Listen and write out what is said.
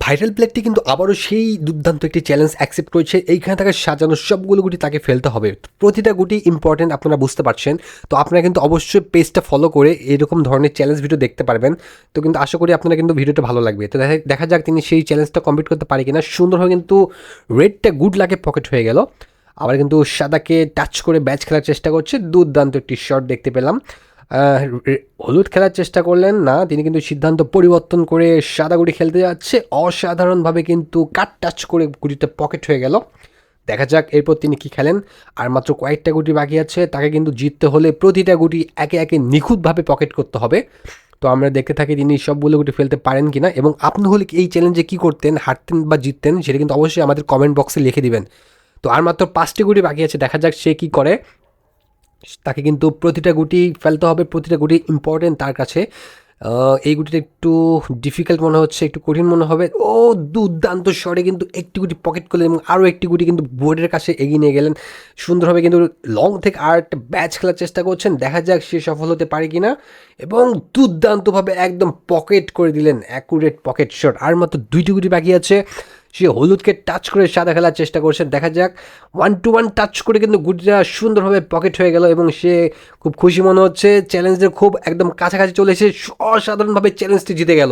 Viral প্লেটটি কিন্তু আবারও সেই দুর্দান্ত একটি চ্যালেঞ্জ অ্যাকসেপ্ট করেছে। এইখানে তাকে সাজানো সবগুলো গুটি তাকে ফেলতে হবে। প্রতিটা গুটি ইম্পর্টেন্ট, আপনারা বুঝতে পারছেন। তো আপনারা কিন্তু অবশ্যই পেজটা ফলো করে এরকম ধরনের চ্যালেঞ্জ ভিডিও দেখতে পারবেন। তো কিন্তু আশা করি আপনারা কিন্তু ভিডিওটা ভালো লাগবে। তো দেখা যাক তিনি সেই চ্যালেঞ্জটা কমপ্লিট করতে পারে কিনা। সুন্দরভাবে কিন্তু রেডটা গুড লাগে পকেট হয়ে গেল। আবার কিন্তু সাদাকে টাচ করে ব্যাচ খেলার চেষ্টা করছে। দুর্দান্ত একটি শট দেখতে পেলাম। হলুদ খেলার চেষ্টা করলেন না, তিনি কিন্তু সিদ্ধান্ত পরিবর্তন করে সাদা গুটি খেলতে যাচ্ছে। অসাধারণভাবে কিন্তু কাট টাচ করে গুটিটা পকেট হয়ে গেল। দেখা যাক এরপর তিনি কি খেলেন। আর মাত্র কয়েকটা গুটি বাকি আছে, তাকে কিন্তু জিততে হলে প্রতিটা গুটি একে একে নিখুঁতভাবে পকেট করতে হবে। তো আমরা দেখতে থাকি তিনি সবগুলো গুটি ফেলতে পারেন কিনা, এবং আপনি হলে এই চ্যালেঞ্জে কী করতেন, হারতেন বা জিততেন, সেটা কিন্তু অবশ্যই আমাদের কমেন্ট বক্সে লিখে দিবেন। তো আর মাত্র 5টি গুটি বাকি আছে, দেখা যাক সে কী করে। তাকে কিন্তু প্রতিটা গুটি ফেলতে হবে, প্রতিটা গুটি ইম্পর্টেন্ট তার কাছে। এই গুটিটা একটু ডিফিকাল্ট মনে হচ্ছে, একটু কঠিন মনে হবে। ও দুর্দান্ত শটে কিন্তু একটি গুটি পকেট করলেন এবং আরও একটি গুটি কিন্তু বোর্ডের কাছে এগিয়ে নিয়ে গেলেন সুন্দরভাবে। কিন্তু লং থেকে আর একটা ব্যাচ খেলার চেষ্টা করছেন, দেখা যাক সে সফল হতে পারে কিনা। এবং দুর্দান্তভাবে একদম পকেট করে দিলেন, অ্যাকুরেট পকেট শট। আর মাত্র 2টি গুটি বাকি আছে। সে হলুদকে টাচ করে সাদা খেলার চেষ্টা করছে, দেখা যাক। 1-to-1 টাচ করে কিন্তু গুটিটা সুন্দরভাবে পকেট হয়ে গেল এবং সে খুব খুশি মনে হচ্ছে। চ্যালেঞ্জের খুব একদম কাছাকাছি চলে এসে অসাধারণভাবে চ্যালেঞ্জটি জিতে গেল।